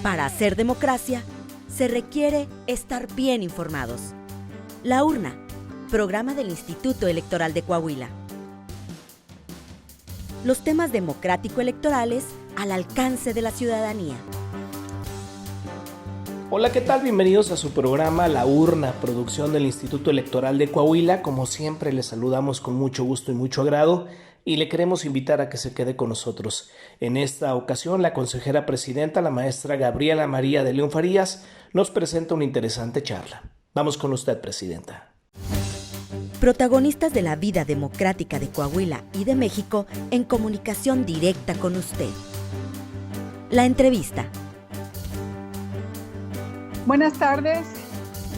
Para hacer democracia, se requiere estar bien informados. La Urna, programa del Instituto Electoral de Coahuila. Los temas democrático-electorales al alcance de la ciudadanía. Hola, ¿qué tal? Bienvenidos a su programa La Urna, producción del Instituto Electoral de Coahuila. Como siempre, les saludamos con mucho gusto y mucho agrado y le queremos invitar a que se quede con nosotros. En esta ocasión, la consejera presidenta, la maestra Gabriela María de León Farías, nos presenta una interesante charla. Vamos con usted, presidenta. Protagonistas de la vida democrática de Coahuila y de México en comunicación directa con usted. La entrevista. Buenas tardes,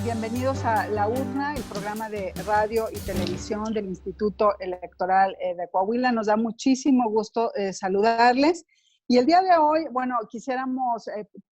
bienvenidos a La Urna, el programa de radio y televisión del Instituto Electoral de Coahuila. Nos da muchísimo gusto saludarles. Y el día de hoy, quisiéramos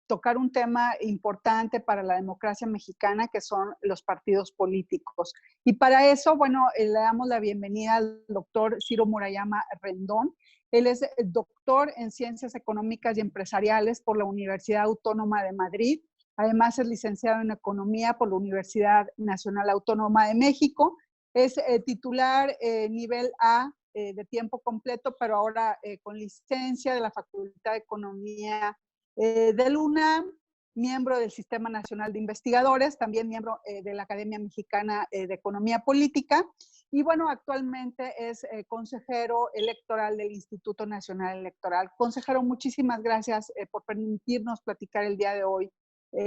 tocar un tema importante para la democracia mexicana, que son los partidos políticos. Y para eso, le damos la bienvenida al doctor Ciro Murayama Rendón. Él es doctor en Ciencias Económicas y Empresariales por la Universidad Autónoma de Madrid. Además, es licenciado en Economía por la Universidad Nacional Autónoma de México. Es titular nivel A de tiempo completo, pero ahora con licencia de la Facultad de Economía del UNAM, miembro del Sistema Nacional de Investigadores, también miembro de la Academia Mexicana de Economía Política. Y actualmente es consejero electoral del Instituto Nacional Electoral. Consejero, muchísimas gracias por permitirnos platicar el día de hoy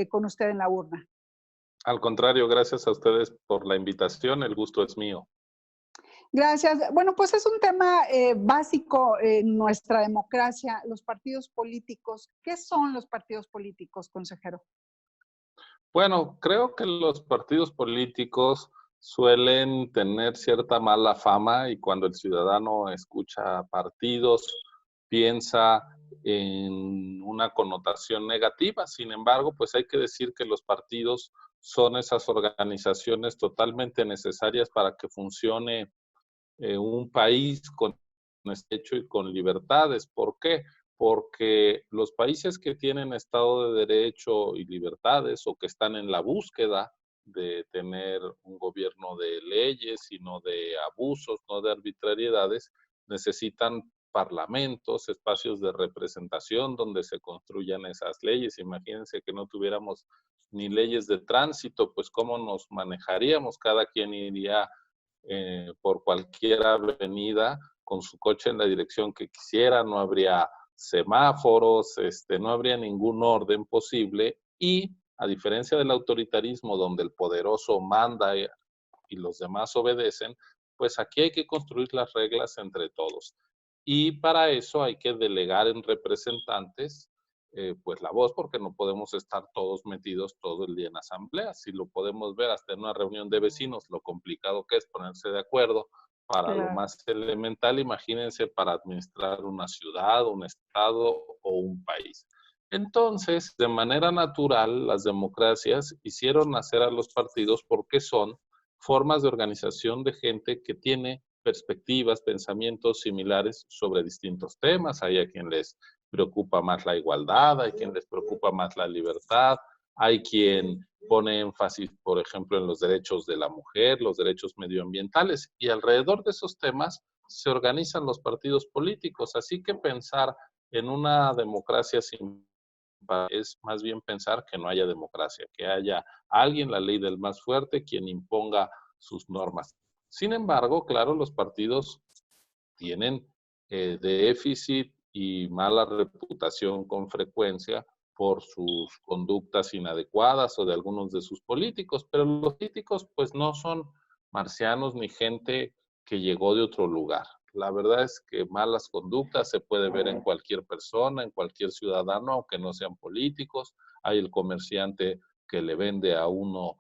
con usted en La Urna. Al contrario, gracias a ustedes por la invitación, el gusto es mío. Gracias. Pues es un tema básico en nuestra democracia, los partidos políticos. ¿Qué son los partidos políticos, consejero? Bueno, creo que los partidos políticos suelen tener cierta mala fama y cuando el ciudadano escucha partidos, piensa en una connotación negativa. Sin embargo, pues hay que decir que los partidos son esas organizaciones totalmente necesarias para que funcione un país con derecho y con libertades. ¿Por qué? Porque los países que tienen Estado de Derecho y libertades o que están en la búsqueda de tener un gobierno de leyes y no de abusos, no de arbitrariedades, necesitan parlamentos, espacios de representación donde se construyan esas leyes. Imagínense que no tuviéramos ni leyes de tránsito, pues cómo nos manejaríamos, cada quien iría por cualquier avenida con su coche en la dirección que quisiera, no habría semáforos, no habría ningún orden posible y a diferencia del autoritarismo donde el poderoso manda y los demás obedecen, pues aquí hay que construir las reglas entre todos. Y para eso hay que delegar en representantes pues la voz, porque no podemos estar todos metidos todo el día en asambleas. Si lo podemos ver hasta en una reunión de vecinos, lo complicado que es ponerse de acuerdo para lo más elemental, imagínense para administrar una ciudad, un estado o un país. Entonces, de manera natural, las democracias hicieron nacer a los partidos porque son formas de organización de gente que tiene perspectivas, pensamientos similares sobre distintos temas. Hay a quien les preocupa más la igualdad, hay quien les preocupa más la libertad, hay quien pone énfasis, por ejemplo, en los derechos de la mujer, los derechos medioambientales, y alrededor de esos temas se organizan los partidos políticos. Así que pensar en una democracia sin es más bien pensar que no haya democracia, que haya alguien, la ley del más fuerte, quien imponga sus normas. Sin embargo, claro, los partidos tienen déficit y mala reputación con frecuencia por sus conductas inadecuadas o de algunos de sus políticos, pero los políticos pues no son marcianos ni gente que llegó de otro lugar. La verdad es que malas conductas se puede ver en cualquier persona, en cualquier ciudadano, aunque no sean políticos. Hay el comerciante que le vende a uno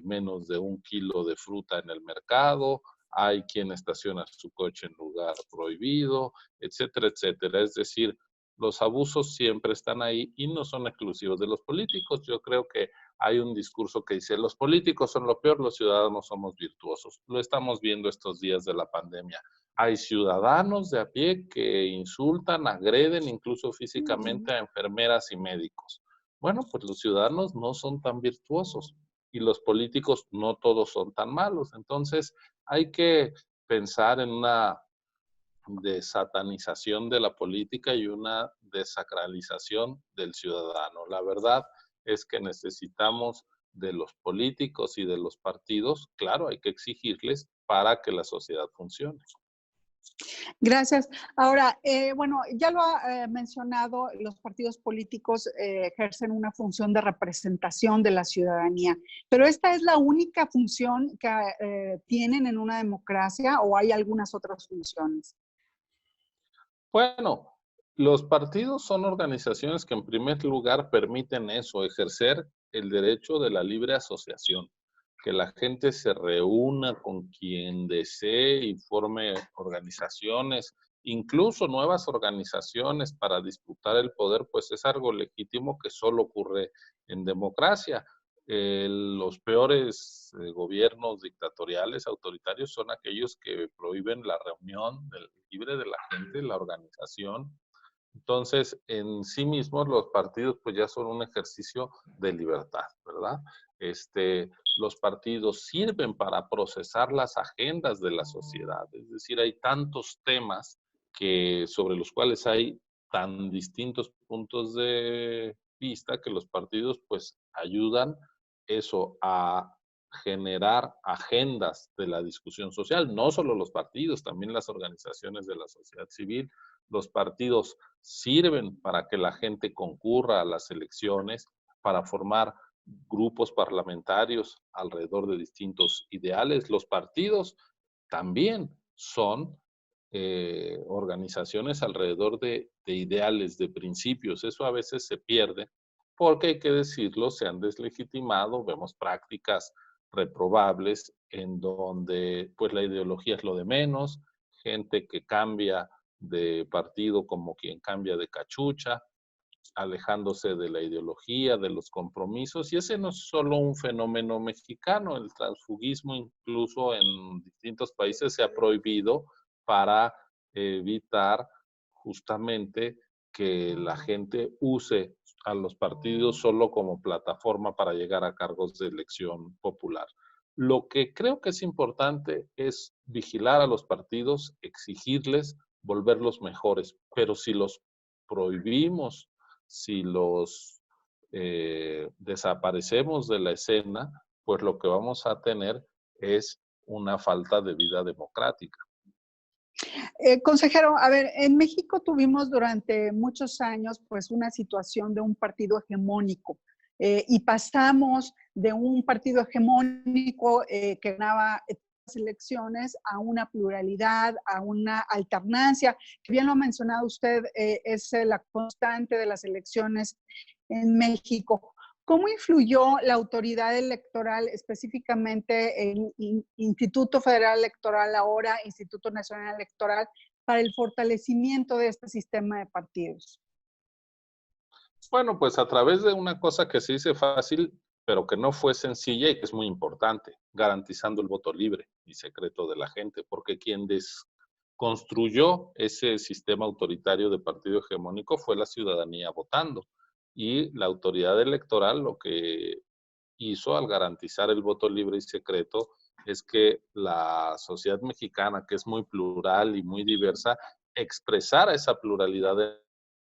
menos de 1 kilo de fruta en el mercado, hay quien estaciona su coche en lugar prohibido, etcétera, etcétera. Es decir, los abusos siempre están ahí y no son exclusivos de los políticos. Yo creo que hay un discurso que dice, los políticos son lo peor, los ciudadanos somos virtuosos. Lo estamos viendo estos días de la pandemia. Hay ciudadanos de a pie que insultan, agreden incluso físicamente a enfermeras y médicos. bueno, pues los ciudadanos no son tan virtuosos y los políticos no todos son tan malos. Entonces, hay que pensar en una desatanización de la política y una desacralización del ciudadano. La verdad es que necesitamos de los políticos y de los partidos, claro, hay que exigirles para que la sociedad funcione. Gracias. Ahora, bueno, ya lo ha mencionado, los partidos políticos ejercen una función de representación de la ciudadanía, pero ¿esta es la única función que tienen en una democracia o hay algunas otras funciones? Bueno, los partidos son organizaciones que en primer lugar permiten eso, ejercer el derecho de la libre asociación, que la gente se reúna con quien desee y forme organizaciones, incluso nuevas organizaciones para disputar el poder, pues es algo legítimo que solo ocurre en democracia. Los peores gobiernos dictatoriales, autoritarios, son aquellos que prohíben la reunión libre de la gente, la organización. Entonces, en sí mismos los partidos pues ya son un ejercicio de libertad, ¿verdad? Los partidos sirven para procesar las agendas de la sociedad, es decir, hay tantos temas sobre los cuales hay tan distintos puntos de vista que los partidos pues ayudan eso a generar agendas de la discusión social, no solo los partidos, también las organizaciones de la sociedad civil. Los partidos sirven para que la gente concurra a las elecciones, para formar grupos parlamentarios alrededor de distintos ideales. Los partidos también son organizaciones alrededor de ideales, de principios. Eso a veces se pierde porque, hay que decirlo, se han deslegitimado, vemos prácticas reprobables en donde pues la ideología es lo de menos, gente que cambia de partido como quien cambia de cachucha, alejándose de la ideología, de los compromisos, y ese no es solo un fenómeno mexicano, el transfugismo incluso en distintos países se ha prohibido para evitar justamente que la gente use a los partidos solo como plataforma para llegar a cargos de elección popular. Lo que creo que es importante es vigilar a los partidos, exigirles, volverlos mejores, pero si los prohibimos, si los desaparecemos de la escena, pues lo que vamos a tener es una falta de vida democrática. Consejero, a ver, en México tuvimos durante muchos años pues una situación de un partido hegemónico y pasamos de un partido hegemónico que ganaba las elecciones a una pluralidad, a una alternancia, que bien lo ha mencionado usted, es la constante de las elecciones en México. ¿Cómo influyó la autoridad electoral, específicamente el Instituto Federal Electoral, ahora Instituto Nacional Electoral, para el fortalecimiento de este sistema de partidos? Bueno, pues a través de una cosa que se dice fácil, pero que no fue sencilla y que es muy importante, garantizando el voto libre y secreto de la gente, porque quien construyó ese sistema autoritario de partido hegemónico fue la ciudadanía votando. Y la autoridad electoral lo que hizo al garantizar el voto libre y secreto es que la sociedad mexicana, que es muy plural y muy diversa, expresara esa pluralidad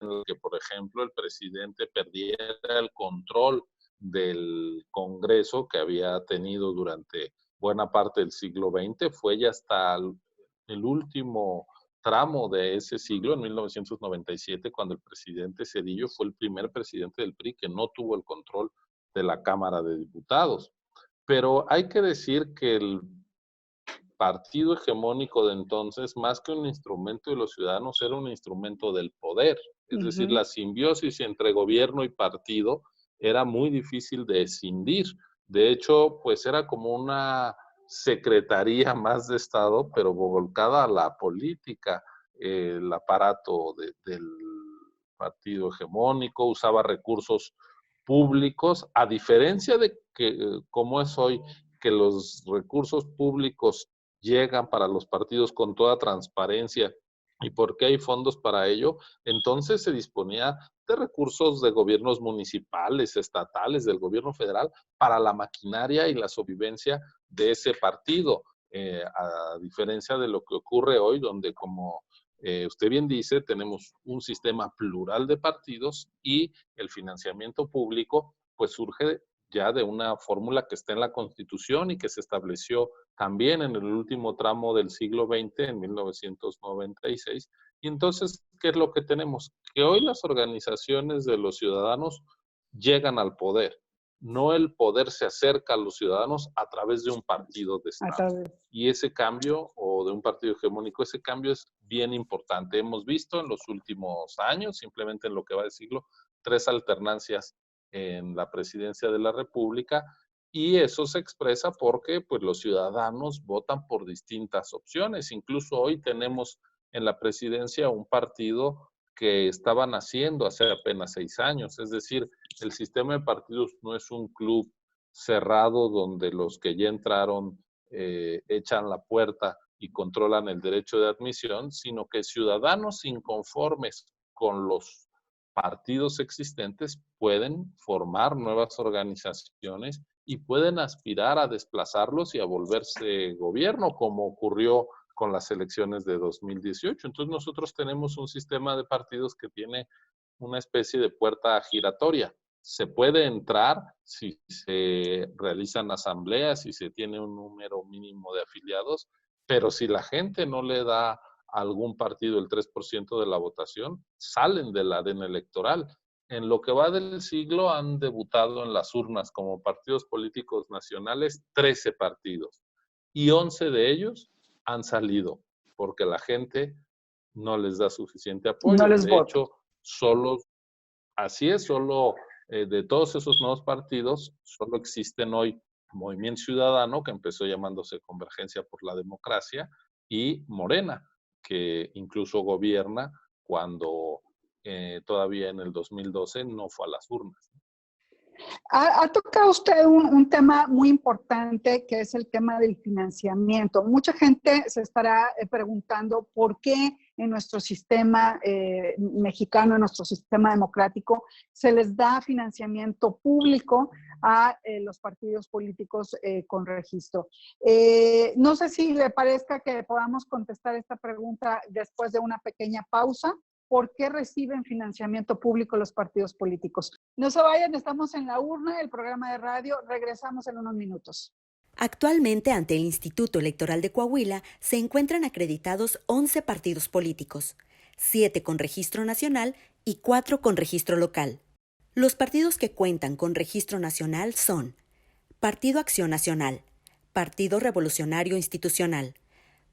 en la que, por ejemplo, el presidente perdiera el control del Congreso que había tenido durante buena parte del siglo XX, fue ya hasta el último tramo de ese siglo, en 1997, cuando el presidente Zedillo fue el primer presidente del PRI que no tuvo el control de la Cámara de Diputados. Pero hay que decir que el partido hegemónico de entonces, más que un instrumento de los ciudadanos, era un instrumento del poder. Es decir, la simbiosis entre gobierno y partido era muy difícil de escindir. De hecho, pues era como una secretaría más de Estado, pero volcada a la política. El aparato del partido hegemónico usaba recursos públicos, a diferencia de que, como es hoy, que los recursos públicos llegan para los partidos con toda transparencia y porque hay fondos para ello, entonces se disponía de recursos de gobiernos municipales, estatales, del gobierno federal, para la maquinaria y la sobrevivencia de ese partido. A diferencia de lo que ocurre hoy, donde, como usted bien dice, tenemos un sistema plural de partidos y el financiamiento público pues surge ya de una fórmula que está en la Constitución y que se estableció también en el último tramo del siglo XX, en 1996. Y entonces, ¿qué es lo que tenemos? Que hoy las organizaciones de los ciudadanos llegan al poder. No el poder se acerca a los ciudadanos a través de un partido de Estado. Y ese cambio, o de un partido hegemónico, ese cambio es bien importante. Hemos visto en los últimos años, simplemente en lo que va del siglo, 3 alternancias en la presidencia de la República, y eso se expresa porque pues, los ciudadanos votan por distintas opciones. Incluso hoy tenemos en la presidencia un partido que estaba naciendo hace apenas 6 años, es decir, el sistema de partidos no es un club cerrado donde los que ya entraron echan la puerta y controlan el derecho de admisión, sino que ciudadanos inconformes con los partidos existentes pueden formar nuevas organizaciones y pueden aspirar a desplazarlos y a volverse gobierno, como ocurrió con las elecciones de 2018. Entonces nosotros tenemos un sistema de partidos que tiene una especie de puerta giratoria. Se puede entrar si se realizan asambleas, si se tiene un número mínimo de afiliados, pero si la gente no le da a algún partido el 3% de la votación, salen del ADN electoral. En lo que va del siglo han debutado en las urnas como partidos políticos nacionales 13 partidos y 11 de ellos han salido porque la gente no les da suficiente apoyo. No les de vota. hecho, así es, solo de todos esos nuevos partidos, solo existen hoy Movimiento Ciudadano, que empezó llamándose Convergencia por la Democracia, y Morena, que incluso gobierna cuando todavía en el 2012 no fue a las urnas. Ha tocado usted un tema muy importante, que es el tema del financiamiento. Mucha gente se estará preguntando por qué en nuestro sistema mexicano, en nuestro sistema democrático, se les da financiamiento público a los partidos políticos con registro. No sé si le parezca que podamos contestar esta pregunta después de una pequeña pausa. ¿Por qué reciben financiamiento público los partidos políticos? No se vayan, estamos en La Urna, el programa de radio. Regresamos en unos minutos. Actualmente, ante el Instituto Electoral de Coahuila, se encuentran acreditados 11 partidos políticos, 7 con registro nacional y 4 con registro local. Los partidos que cuentan con registro nacional son Partido Acción Nacional, Partido Revolucionario Institucional,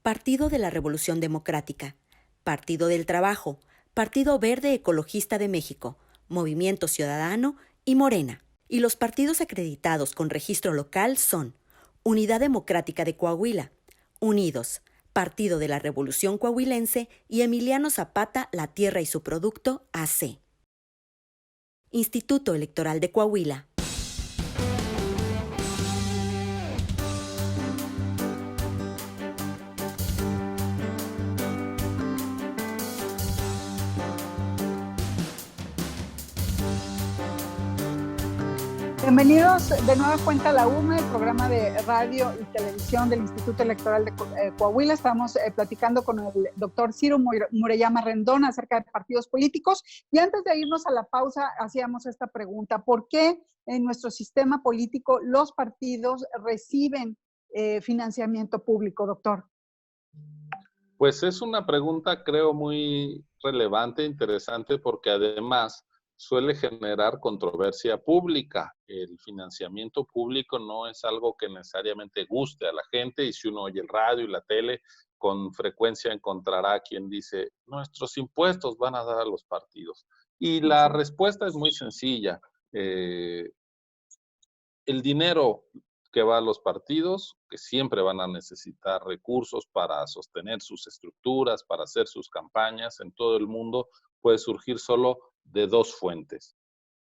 Partido de la Revolución Democrática, Partido del Trabajo, Partido Verde Ecologista de México, Movimiento Ciudadano y Morena. Y los partidos acreditados con registro local son Unidad Democrática de Coahuila, Unidos, Partido de la Revolución Coahuilense y Emiliano Zapata, La Tierra y su Producto, AC. Instituto Electoral de Coahuila. Bienvenidos de nueva cuenta a La Urna, el programa de radio y televisión del Instituto Electoral de Coahuila. Estamos platicando con el doctor Ciro Murayama Rendón acerca de partidos políticos. Y antes de irnos a la pausa, hacíamos esta pregunta: ¿por qué en nuestro sistema político los partidos reciben financiamiento público, doctor? Pues es una pregunta, creo, muy relevante, interesante, porque además suele generar controversia pública. El financiamiento público no es algo que necesariamente guste a la gente, y si uno oye el radio y la tele, con frecuencia encontrará quien dice, nuestros impuestos van a dar a los partidos. Y la respuesta es muy sencilla. El dinero que va a los partidos, que siempre van a necesitar recursos para sostener sus estructuras, para hacer sus campañas en todo el mundo, puede surgir solo de 2 fuentes,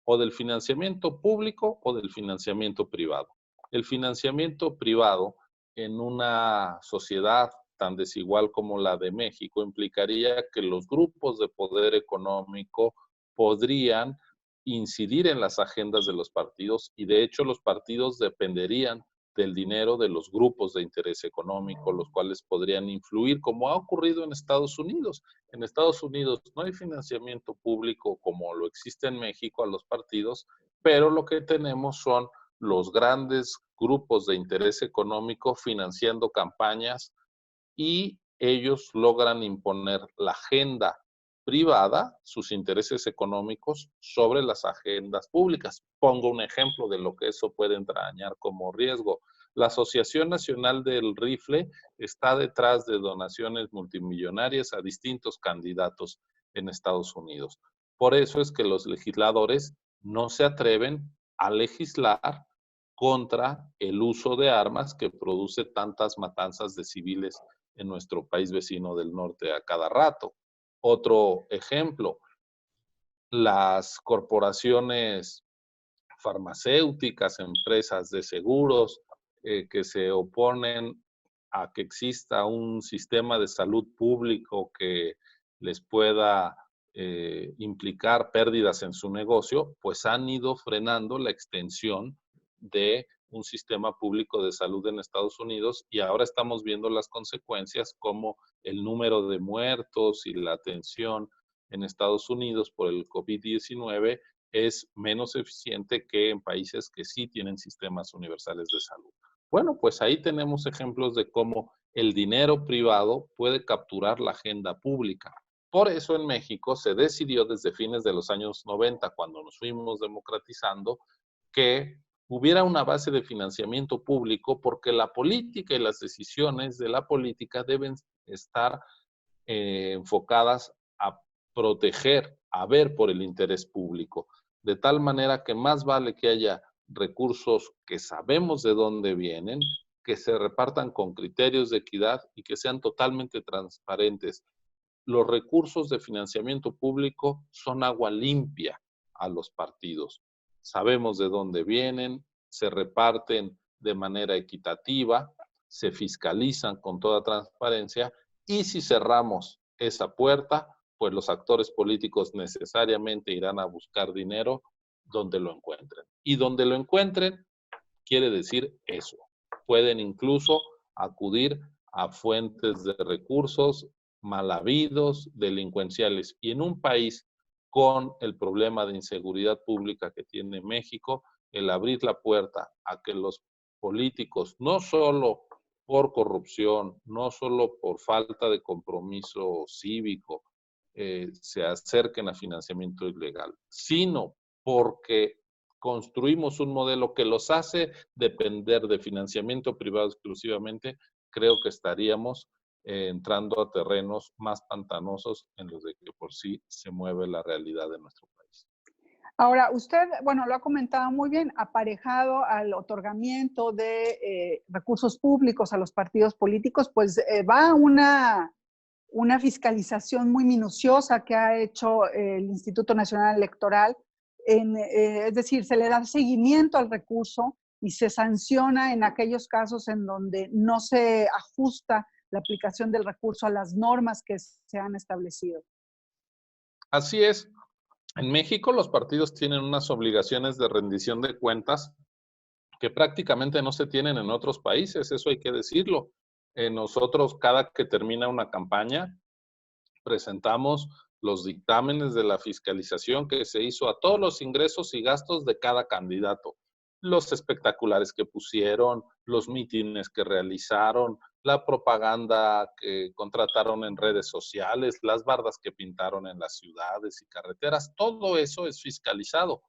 o del financiamiento público o del financiamiento privado. El financiamiento privado en una sociedad tan desigual como la de México implicaría que los grupos de poder económico podrían incidir en las agendas de los partidos y de hecho los partidos dependerían del dinero de los grupos de interés económico, los cuales podrían influir, como ha ocurrido en Estados Unidos. En Estados Unidos no hay financiamiento público como lo existe en México a los partidos, pero lo que tenemos son los grandes grupos de interés económico financiando campañas y ellos logran imponer la agenda privada, sus intereses económicos, sobre las agendas públicas. Pongo un ejemplo de lo que eso puede entrañar como riesgo. La Asociación Nacional del Rifle está detrás de donaciones multimillonarias a distintos candidatos en Estados Unidos. Por eso es que los legisladores no se atreven a legislar contra el uso de armas que produce tantas matanzas de civiles en nuestro país vecino del norte a cada rato. Otro ejemplo, las corporaciones farmacéuticas, empresas de seguros que se oponen a que exista un sistema de salud público que les pueda implicar pérdidas en su negocio, pues han ido frenando la extensión de un sistema público de salud en Estados Unidos y ahora estamos viendo las consecuencias como el número de muertos y la atención en Estados Unidos por el COVID-19 es menos eficiente que en países que sí tienen sistemas universales de salud. Bueno, pues ahí tenemos ejemplos de cómo el dinero privado puede capturar la agenda pública. Por eso en México se decidió desde fines de los años 90, cuando nos fuimos democratizando, que hubiera una base de financiamiento público porque la política y las decisiones de la política deben estar enfocadas a proteger, a ver por el interés público, de tal manera que más vale que haya recursos que sabemos de dónde vienen, que se repartan con criterios de equidad y que sean totalmente transparentes. Los recursos de financiamiento público son agua limpia a los partidos. Sabemos de dónde vienen, se reparten de manera equitativa, se fiscalizan con toda transparencia y si cerramos esa puerta, pues los actores políticos necesariamente irán a buscar dinero donde lo encuentren. Y donde lo encuentren, quiere decir eso. Pueden incluso acudir a fuentes de recursos mal habidos, delincuenciales. Y en un país con el problema de inseguridad pública que tiene México, el abrir la puerta a que los políticos, no solo por corrupción, no solo por falta de compromiso cívico, se acerquen a financiamiento ilegal, sino porque construimos un modelo que los hace depender de financiamiento privado exclusivamente, creo que estaríamos entrando a terrenos más pantanosos en los de que por sí se mueve la realidad de nuestro país. Ahora, usted, bueno, lo ha comentado muy bien, aparejado al otorgamiento de recursos públicos a los partidos políticos, pues va una fiscalización muy minuciosa que ha hecho el Instituto Nacional Electoral. Es decir, se le da seguimiento al recurso y se sanciona en aquellos casos en donde no se ajusta la aplicación del recurso a las normas que se han establecido. Así es. En México los partidos tienen unas obligaciones de rendición de cuentas que prácticamente no se tienen en otros países, eso hay que decirlo. Nosotros cada que termina una campaña presentamos los dictámenes de la fiscalización que se hizo a todos los ingresos y gastos de cada candidato. Los espectaculares que pusieron, los mítines que realizaron, la propaganda que contrataron en redes sociales, las bardas que pintaron en las ciudades y carreteras, todo eso es fiscalizado.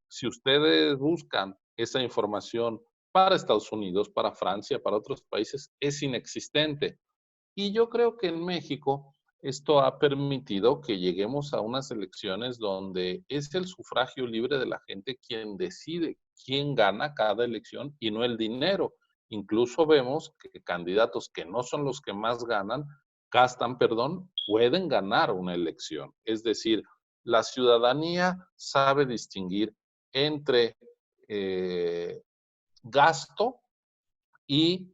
Si ustedes buscan esa información para Estados Unidos, para Francia, para otros países, es inexistente. Y yo creo que en México esto ha permitido que lleguemos a unas elecciones donde es el sufragio libre de la gente quien decide quién gana cada elección y no el dinero. Incluso vemos que candidatos que no son los que más gastan, pueden ganar una elección. Es decir, la ciudadanía sabe distinguir entre gasto y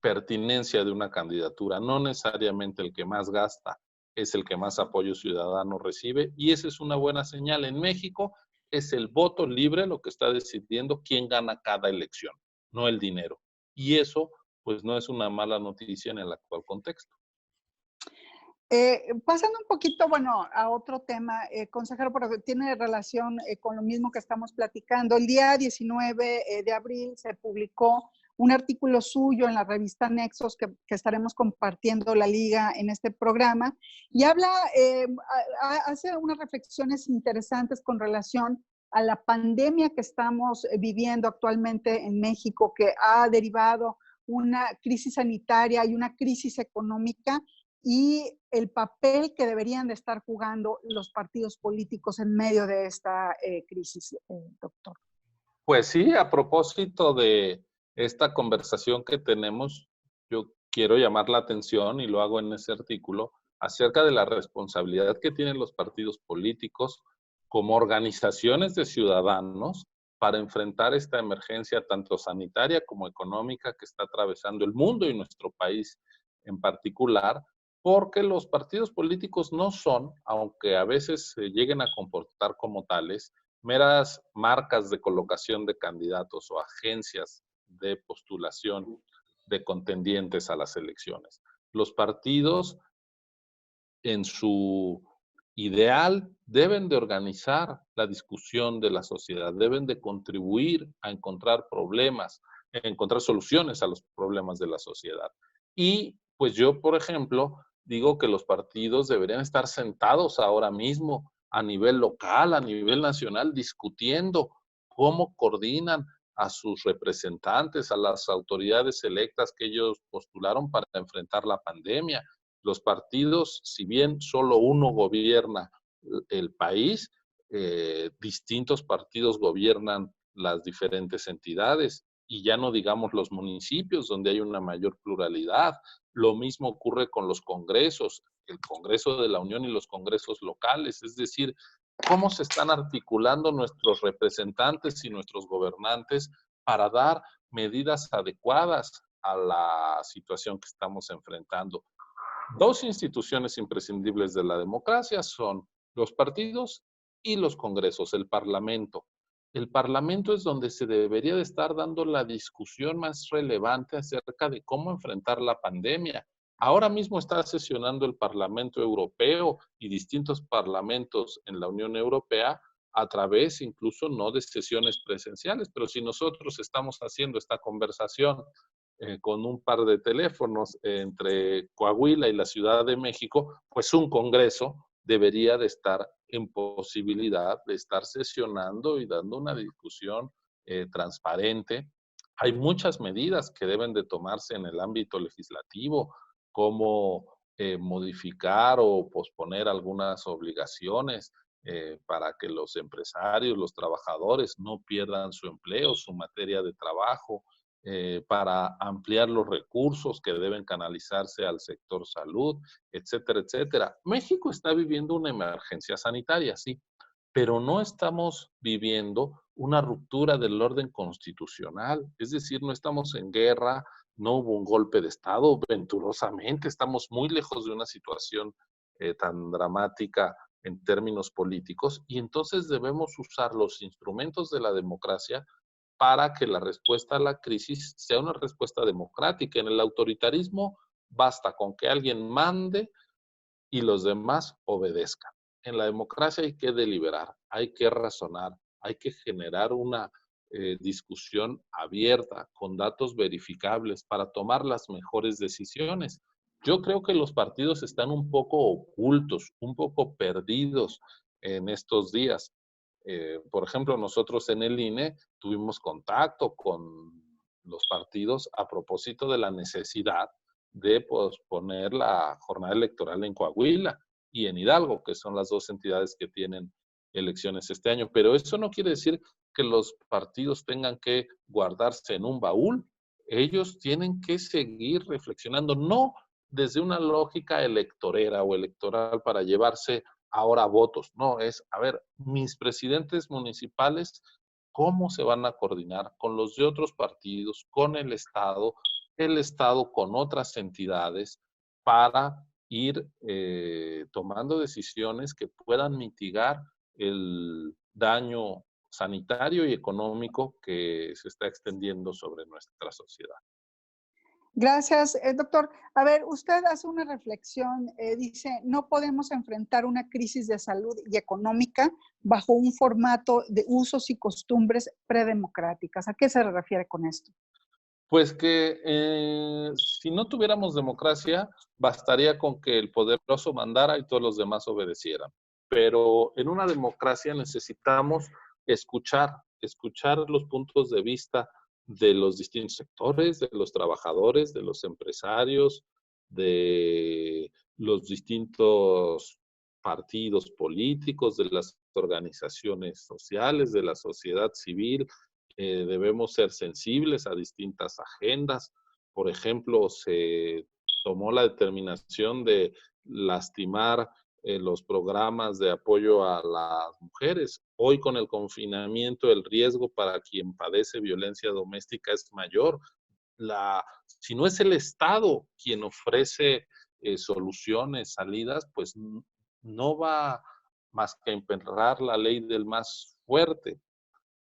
pertinencia de una candidatura, no necesariamente el que más gasta es el que más apoyo ciudadano recibe, y esa es una buena señal. En México es el voto libre lo que está decidiendo quién gana cada elección, no el dinero. Y eso, pues, no es una mala noticia en el actual contexto. Pasando un poquito, bueno, a otro tema, consejero, porque tiene relación con lo mismo que estamos platicando. El día 19 de abril se publicó un artículo suyo en la revista Nexos que estaremos compartiendo la liga en este programa y habla, hace unas reflexiones interesantes con relación a la pandemia que estamos viviendo actualmente en México, que ha derivado una crisis sanitaria y una crisis económica, y el papel que deberían de estar jugando los partidos políticos en medio de esta crisis, doctor. Pues sí, a propósito de esta conversación que tenemos, yo quiero llamar la atención, y lo hago en ese artículo, acerca de la responsabilidad que tienen los partidos políticos como organizaciones de ciudadanos para enfrentar esta emergencia tanto sanitaria como económica que está atravesando el mundo y nuestro país en particular, porque los partidos políticos no son, aunque a veces se lleguen a comportar como tales, meras marcas de colocación de candidatos o agencias de postulación de contendientes a las elecciones. Los partidos, en su ideal, deben de organizar la discusión de la sociedad, deben de contribuir a encontrar problemas, a encontrar soluciones a los problemas de la sociedad. Y pues yo, por ejemplo, digo que los partidos deberían estar sentados ahora mismo a nivel local, a nivel nacional, discutiendo cómo coordinan a sus representantes, a las autoridades electas que ellos postularon para enfrentar la pandemia. Los partidos, si bien solo uno gobierna el país, distintos partidos gobiernan las diferentes entidades, y ya no digamos los municipios, donde hay una mayor pluralidad. Lo mismo ocurre con los congresos, el Congreso de la Unión y los congresos locales, es decir, cómo se están articulando nuestros representantes y nuestros gobernantes para dar medidas adecuadas a la situación que estamos enfrentando. Dos instituciones imprescindibles de la democracia son los partidos y los congresos, el Parlamento. El Parlamento es donde se debería de estar dando la discusión más relevante acerca de cómo enfrentar la pandemia. Ahora mismo está sesionando el Parlamento Europeo y distintos parlamentos en la Unión Europea a través incluso no de sesiones presenciales, pero si nosotros estamos haciendo esta conversación con un par de teléfonos entre Coahuila y la Ciudad de México, pues un congreso debería de estar en posibilidad de estar sesionando y dando una discusión transparente. Hay muchas medidas que deben de tomarse en el ámbito legislativo, como modificar o posponer algunas obligaciones para que los empresarios, los trabajadores no pierdan su empleo, su materia de trabajo, para ampliar los recursos que deben canalizarse al sector salud, etcétera, etcétera. México está viviendo una emergencia sanitaria, sí, pero no estamos viviendo una ruptura del orden constitucional, es decir, no estamos en guerra, no hubo un golpe de Estado, venturosamente, estamos muy lejos de una situación tan dramática en términos políticos, y entonces debemos usar los instrumentos de la democracia para que la respuesta a la crisis sea una respuesta democrática. En el autoritarismo basta con que alguien mande y los demás obedezcan. En la democracia hay que deliberar, hay que razonar, hay que generar una discusión abierta, con datos verificables, para tomar las mejores decisiones. Yo creo que los partidos están un poco ocultos, un poco perdidos en estos días. Por ejemplo, nosotros en el INE tuvimos contacto con los partidos a propósito de la necesidad de posponer la jornada electoral en Coahuila y en Hidalgo, que son las dos entidades que tienen elecciones este año. Pero eso no quiere decir que los partidos tengan que guardarse en un baúl. Ellos tienen que seguir reflexionando, no desde una lógica electorera o electoral para llevarse ahora votos. No, es, a ver, mis presidentes municipales, ¿cómo se van a coordinar con los de otros partidos, con el Estado con otras entidades, para ir tomando decisiones que puedan mitigar el daño sanitario y económico que se está extendiendo sobre nuestra sociedad. Gracias, doctor. A ver, usted hace una reflexión, dice, no podemos enfrentar una crisis de salud y económica bajo un formato de usos y costumbres predemocráticas. ¿A qué se refiere con esto? Pues que si no tuviéramos democracia, bastaría con que el poderoso mandara y todos los demás obedecieran. Pero en una democracia necesitamos escuchar los puntos de vista de los distintos sectores, de los trabajadores, de los empresarios, de los distintos partidos políticos, de las organizaciones sociales, de la sociedad civil. Debemos ser sensibles a distintas agendas. Por ejemplo, se tomó la determinación de lastimar los programas de apoyo a las mujeres. Hoy con el confinamiento el riesgo para quien padece violencia doméstica es mayor. Si no es el Estado quien ofrece soluciones, salidas, pues no va más que a emperrar la ley del más fuerte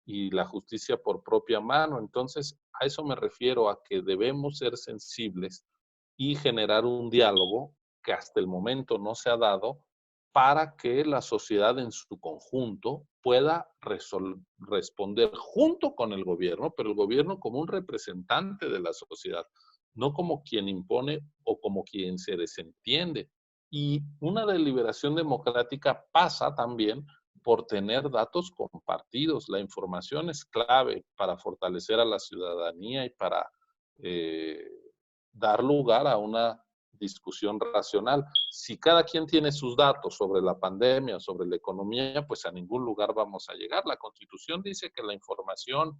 y la justicia por propia mano. Entonces, a eso me refiero, a que debemos ser sensibles y generar un diálogo que hasta el momento no se ha dado para que la sociedad en su conjunto pueda responder junto con el gobierno, pero el gobierno como un representante de la sociedad, no como quien impone o como quien se desentiende. Y una deliberación democrática pasa también por tener datos compartidos. La información es clave para fortalecer a la ciudadanía y para eh, dar lugar a una discusión racional. Si cada quien tiene sus datos sobre la pandemia, sobre la economía, pues a ningún lugar vamos a llegar. La Constitución dice que la información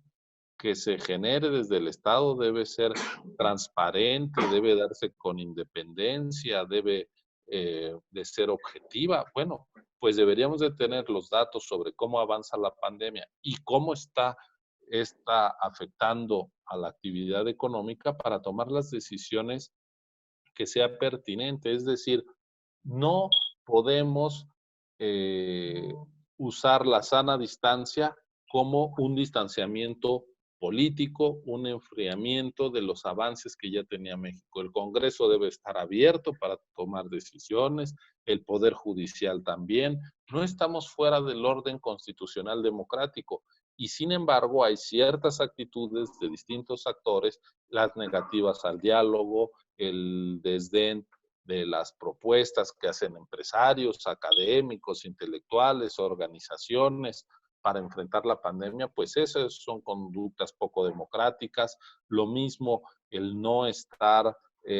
que se genere desde el Estado debe ser transparente, debe darse con independencia, debe de ser objetiva. Bueno, pues deberíamos de tener los datos sobre cómo avanza la pandemia y cómo está afectando a la actividad económica para tomar las decisiones que sea pertinente. Es decir, no podemos eh, usar la sana distancia como un distanciamiento político, un enfriamiento de los avances que ya tenía México. El Congreso debe estar abierto para tomar decisiones, el Poder Judicial también. No estamos fuera del orden constitucional democrático y sin embargo hay ciertas actitudes de distintos actores, las negativas al diálogo, el desdén de las propuestas que hacen empresarios, académicos, intelectuales, organizaciones para enfrentar la pandemia, pues esas son conductas poco democráticas. Lo mismo el no estar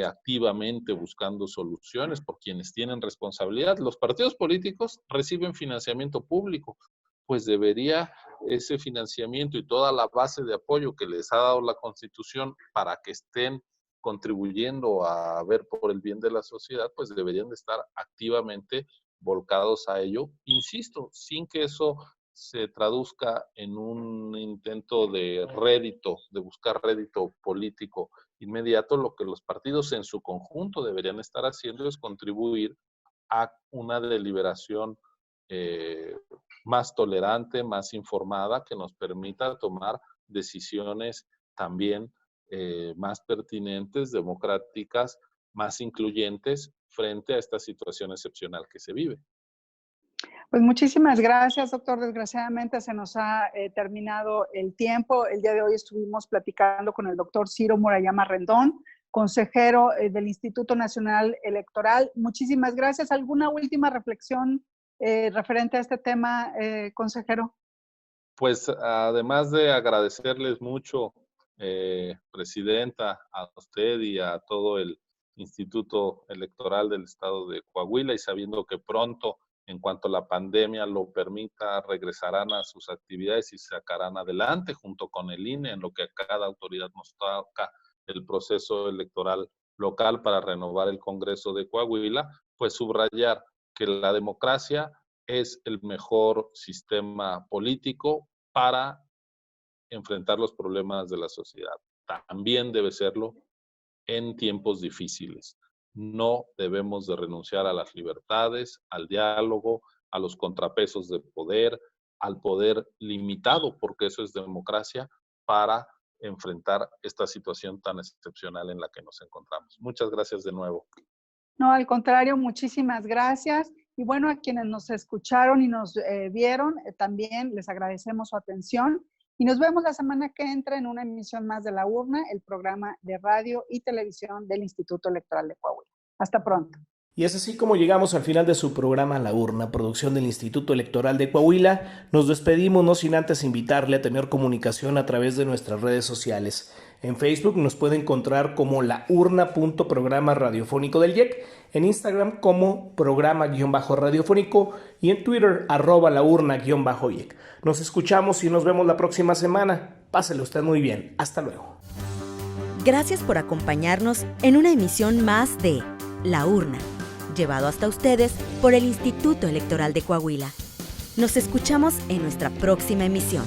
activamente buscando soluciones por quienes tienen responsabilidad. Los partidos políticos reciben financiamiento público, pues debería ese financiamiento y toda la base de apoyo que les ha dado la Constitución para que estén contribuyendo a ver por el bien de la sociedad, pues deberían de estar activamente volcados a ello. Insisto, sin que eso se traduzca en un intento de rédito, de buscar rédito político inmediato, lo que los partidos en su conjunto deberían estar haciendo es contribuir a una deliberación más tolerante, más informada, que nos permita tomar decisiones también más pertinentes, democráticas, más incluyentes frente a esta situación excepcional que se vive. Pues muchísimas gracias, doctor. Desgraciadamente se nos ha terminado el tiempo. El día de hoy estuvimos platicando con el doctor Ciro Murayama Rendón, consejero del Instituto Nacional Electoral. Muchísimas gracias. ¿Alguna última reflexión referente a este tema, consejero? Pues además de agradecerles mucho, Presidenta, a usted y a todo el Instituto Electoral del Estado de Coahuila, y sabiendo que pronto, en cuanto la pandemia lo permita, regresarán a sus actividades y sacarán adelante junto con el INE, en lo que a cada autoridad nos toca el proceso electoral local para renovar el Congreso de Coahuila, pues subrayar que la democracia es el mejor sistema político para enfrentar los problemas de la sociedad. También debe serlo en tiempos difíciles. no debemos de renunciar a las libertades, al diálogo, a los contrapesos de poder, al poder limitado, porque eso es democracia, para enfrentar esta situación tan excepcional en la que nos encontramos. Muchas gracias de nuevo. No, al contrario, muchísimas gracias. Y bueno, a quienes nos escucharon y nos vieron, también les agradecemos su atención. Y nos vemos la semana que entra en una emisión más de La Urna, el programa de radio y televisión del Instituto Electoral de Coahuila. Hasta pronto. Y es así como llegamos al final de su programa La Urna, producción del Instituto Electoral de Coahuila. Nos despedimos no sin antes invitarle a tener comunicación a través de nuestras redes sociales. En Facebook nos puede encontrar como laurna.programa radiofónico del IEC, en Instagram como programa-radiofónico y en Twitter @laurna-IEC. Nos escuchamos y nos vemos la próxima semana. Pásele usted muy bien. Hasta luego. Gracias por acompañarnos en una emisión más de La Urna, llevado hasta ustedes por el Instituto Electoral de Coahuila. Nos escuchamos en nuestra próxima emisión.